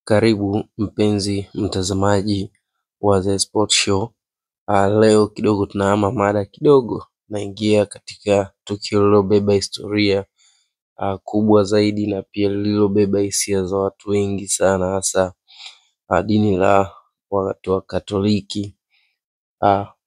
Karibu mpenzi mtazamaji wa The Sport Show. Leo kidogo tunahama mada kidogo, naingia katika tukio lililobeba historia kubwa zaidi na pia lililobeba hisia za watu wengi sana, hasa dini la watu wa Katoliki,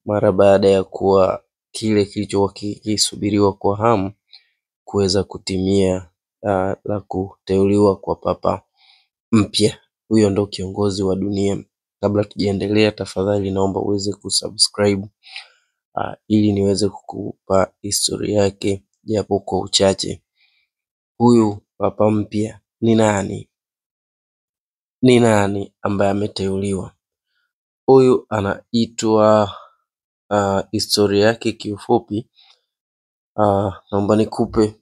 mara baada ya kuwa kile kilichokuwa kikisubiriwa kwa hamu kuweza kutimia, la kuteuliwa kwa papa mpya. Huyo ndo kiongozi wa dunia. Kabla tujaendelea, tafadhali naomba uweze kusubscribe ili niweze kukupa historia yake japo kwa uchache. Huyu papa mpya ni nani? Ni nani ambaye ameteuliwa? Huyu anaitwa, historia yake kiufupi, naomba nikupe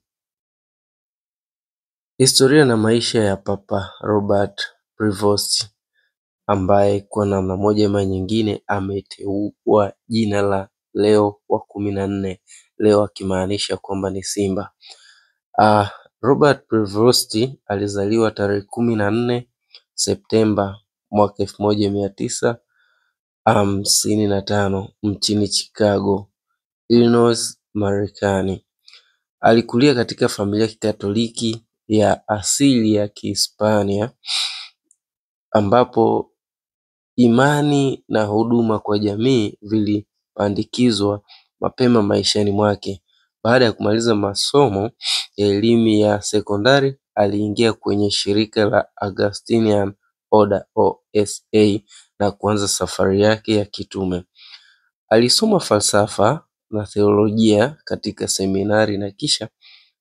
historia na maisha ya Papa Robert Prevost, ambaye kwa namna moja ama nyingine ameteua jina la Leo wa 14, Leo akimaanisha kwamba ni Simba. Robert Prevost alizaliwa tarehe 14 Septemba mwaka 1955 mchini Chicago, Illinois, Marekani. Alikulia katika familia ya Kikatoliki ya asili ya Kihispania, ambapo imani na huduma kwa jamii vilipandikizwa mapema maishani mwake. Baada ya kumaliza masomo ya elimu ya sekondari, aliingia kwenye shirika la Augustinian Order OSA na kuanza safari yake ya kitume. Alisoma falsafa na theolojia katika seminari na kisha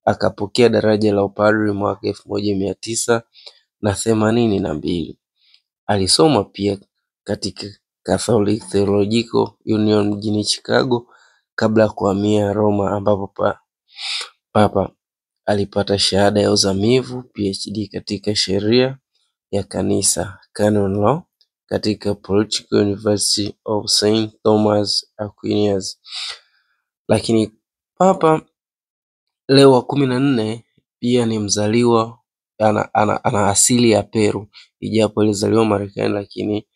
akapokea daraja la upadri mwaka 1982. Alisoma pia katika Catholic Theological Union mjini Chicago kabla ya kuhamia Roma, ambapo papa alipata shahada ya uzamivu PhD katika sheria ya kanisa Canon Law katika Political University of St. Thomas Aquinas. Lakini Papa Leo wa 14 pia ni mzaliwa, ana asili ya Peru, ijapo alizaliwa Marekani lakini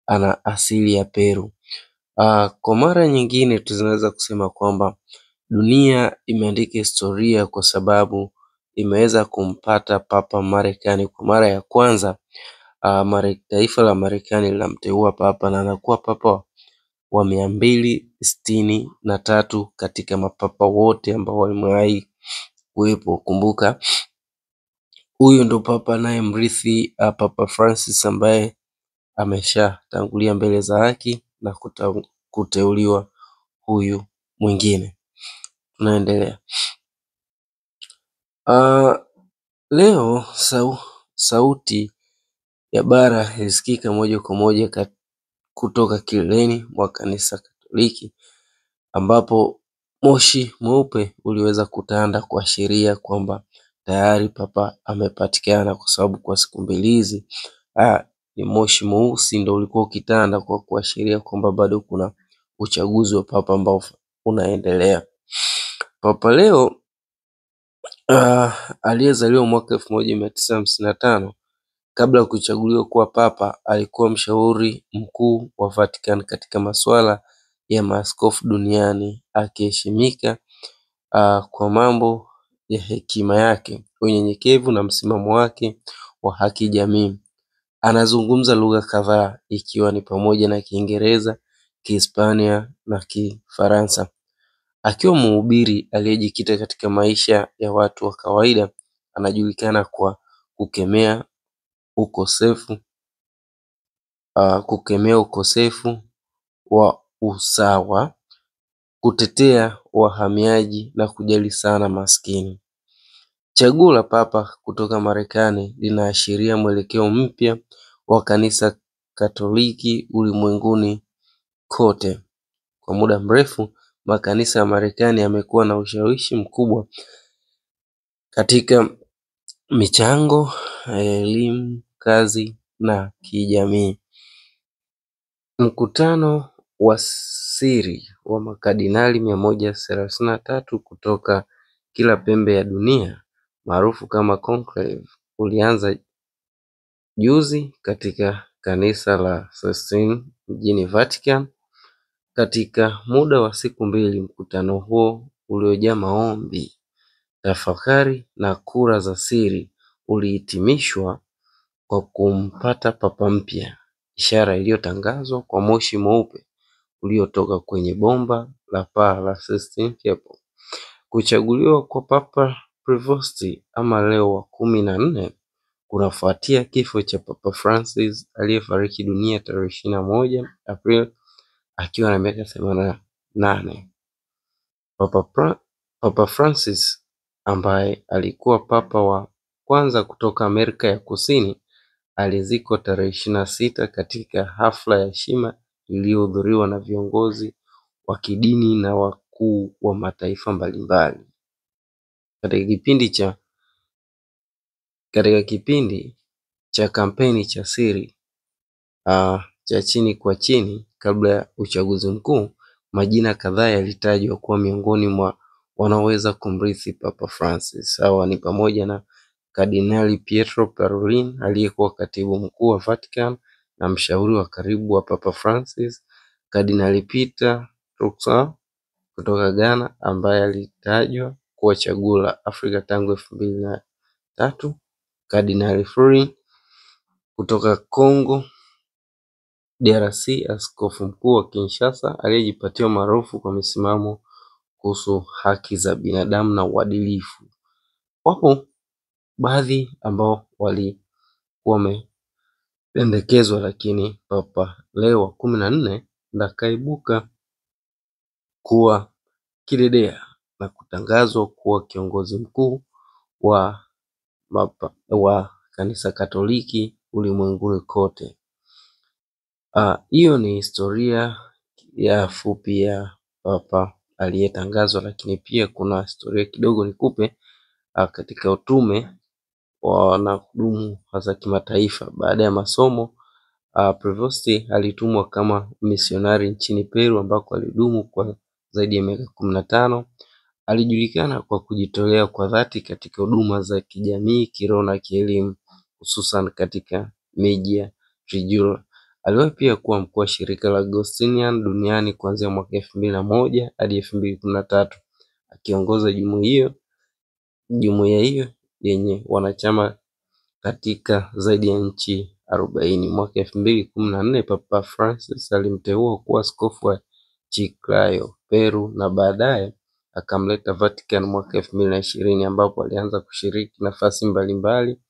ana asili ya Peru. Kwa mara nyingine tunaweza kusema kwamba dunia imeandika historia kwa sababu imeweza kumpata papa Marekani kwa mara ya kwanza. Taifa la Marekani linamteua papa na anakuwa papa wa 263 katika mapapa wote ambao wamewahi kuwepo. Kumbuka huyu ndo papa naye mrithi Papa Francis, ambaye ameshatangulia mbele za haki na kuteuliwa huyu mwingine. Tunaendelea. Leo sauti ya bara ilisikika moja kwa moja kutoka kileleni mwa kanisa Katoliki, ambapo moshi mweupe uliweza kutanda kuashiria kwamba tayari papa amepatikana, kwa sababu kwa siku mbili hizi ni moshi mweusi ndio ulikuwa ukitanda kwa kuashiria kwamba bado kuna uchaguzi wa papa ambao unaendelea. Papa Leo aliyezaliwa mwaka 1955, kabla ya kuchaguliwa kuwa papa alikuwa mshauri mkuu wa Vatican katika masuala ya maaskofu duniani, akiheshimika kwa mambo ya hekima yake, unyenyekevu na msimamo wake wa haki jamii. Anazungumza lugha kadhaa ikiwa ni pamoja na Kiingereza, Kihispania na Kifaransa. Akiwa mhubiri aliyejikita katika maisha ya watu wa kawaida, anajulikana kwa kukemea ukosefu wa usawa, kutetea wahamiaji na kujali sana maskini. Chaguo la papa kutoka Marekani linaashiria mwelekeo mpya wa kanisa Katoliki ulimwenguni kote. Kwa muda mrefu, makanisa ya Marekani yamekuwa na ushawishi mkubwa katika michango, elimu, kazi na kijamii. Mkutano wa siri wa makardinali 133 kutoka kila pembe ya dunia, maarufu kama conclave, ulianza juzi katika kanisa la Sistine mjini Vatican. Katika muda wa siku mbili, mkutano huo uliojaa maombi, tafakari na kura za siri ulihitimishwa kwa kumpata papa mpya, ishara iliyotangazwa kwa moshi mweupe uliotoka kwenye bomba la paa la Sistine Chapel. Kuchaguliwa kwa Papa Prevost ama Leo wa 14 kunafuatia kifo cha Papa Francis aliyefariki dunia tarehe 21 Aprili akiwa na miaka 88. Papa Francis ambaye alikuwa papa wa kwanza kutoka Amerika ya Kusini alizikwa tarehe 26 katika hafla ya heshima iliyohudhuriwa na viongozi wa kidini na wakuu wa mataifa mbalimbali. Katika kipindi cha kampeni cha siri cha chini kwa chini kabla ya uchaguzi mkuu, majina kadhaa yalitajwa kuwa miongoni mwa wanaoweza kumrithi Papa Francis. Hawa ni pamoja na Kardinali Pietro Parolin aliyekuwa katibu mkuu wa Vatican na mshauri wa karibu wa Papa Francis, Kardinali Peter Turkson kutoka Ghana ambaye alitajwa kuwa chaguo la Afrika tangu 2003, Kardinali Fleury kutoka Congo DRC, askofu mkuu wa Kinshasa aliyejipatia maarufu kwa misimamo kuhusu haki za binadamu na uadilifu. Wapo baadhi ambao walikuwa wamependekezwa, lakini Papa Leo wa 14 ndiye akaibuka kuwa kidedea na kutangazwa kuwa kiongozi mkuu wa kanisa Katoliki ulimwenguni kote. Hiyo ni historia ya fupi ya papa aliyetangazwa, lakini pia kuna historia kidogo nikupe katika utume wa wanahudumu hasa kimataifa. Baada ya masomo, Prevost alitumwa kama misionari nchini Peru ambako alidumu kwa zaidi ya miaka 15. Alijulikana kwa kujitolea kwa dhati katika huduma za kijamii, kiroho na kielimu, hususan katika miji ya Trujillo. Aliwahi pia kuwa mkuu wa shirika la Augustinian duniani kuanzia mwaka 2001 hadi 2013, akiongoza jumuiya hiyo yenye wanachama katika zaidi ya nchi 40. Mwaka 2014 Papa Francis alimteua kuwa askofu wa Chiclayo, Peru, na baadaye akamleta Vatican mwaka 2020 ambapo alianza kushiriki nafasi mbalimbali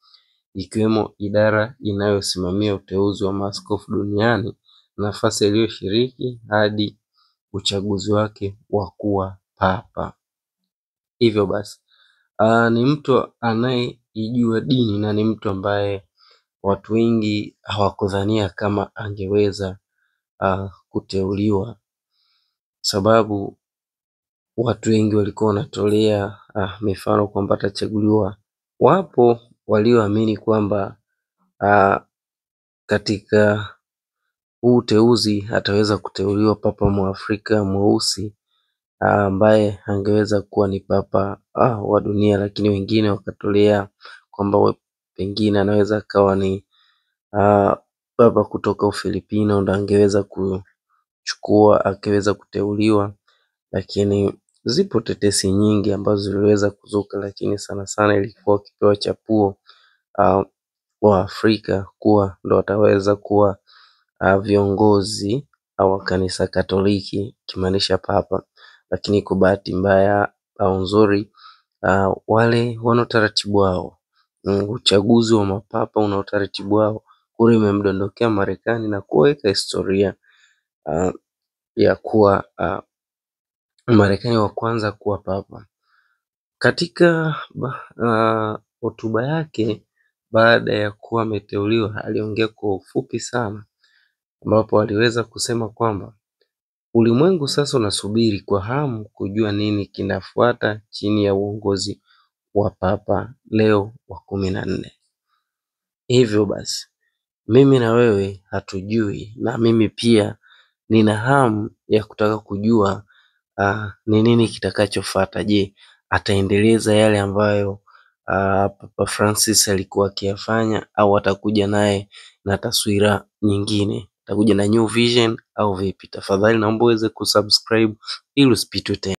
ikiwemo idara inayosimamia uteuzi wa maaskofu duniani, nafasi aliyoshiriki hadi uchaguzi wake wa kuwa papa. Hivyo basi ni mtu anayeijua dini na ni mtu ambaye watu wengi hawakudhania kama angeweza kuteuliwa, sababu watu wengi walikuwa wanatolea mifano kwamba atachaguliwa. Wapo walioamini kwamba katika huu uteuzi ataweza kuteuliwa papa Mwafrika mweusi ambaye angeweza kuwa ni papa wa dunia, lakini wengine wakatolea kwamba pengine anaweza akawa ni papa kutoka Ufilipino ndo angeweza akaweza kuteuliwa. Lakini zipo tetesi nyingi ambazo ziliweza kuzuka, lakini sana sana ilikuwa kipewa chapuo wa Afrika kuwa ndo wataweza kuwa viongozi wa kanisa Katoliki, kimaanisha papa. Lakini kwa bahati mbaya au nzuri, wale wana utaratibu wao. Uchaguzi wa mapapa una utaratibu wao. Kura imemdondokea Marekani na kuweka historia ya kuwa Marekani wa kwanza kuwa papa. Katika hotuba yake baada ya kuwa ameteuliwa, aliongea kwa ufupi sana, ambapo aliweza kusema kwamba ulimwengu sasa unasubiri kwa hamu kujua nini kinafuata chini ya uongozi wa Papa Leo wa 14. Hivyo basi mimi na wewe hatujui, na mimi pia nina hamu ya kutaka kujua ni nini kitakachofuata. Je, ataendeleza yale ambayo Papa Francis alikuwa akiyafanya, au atakuja naye na taswira nyingine, atakuja na new vision au vipi? Tafadhali naomba uweze kusubscribe ili usipitwe tena.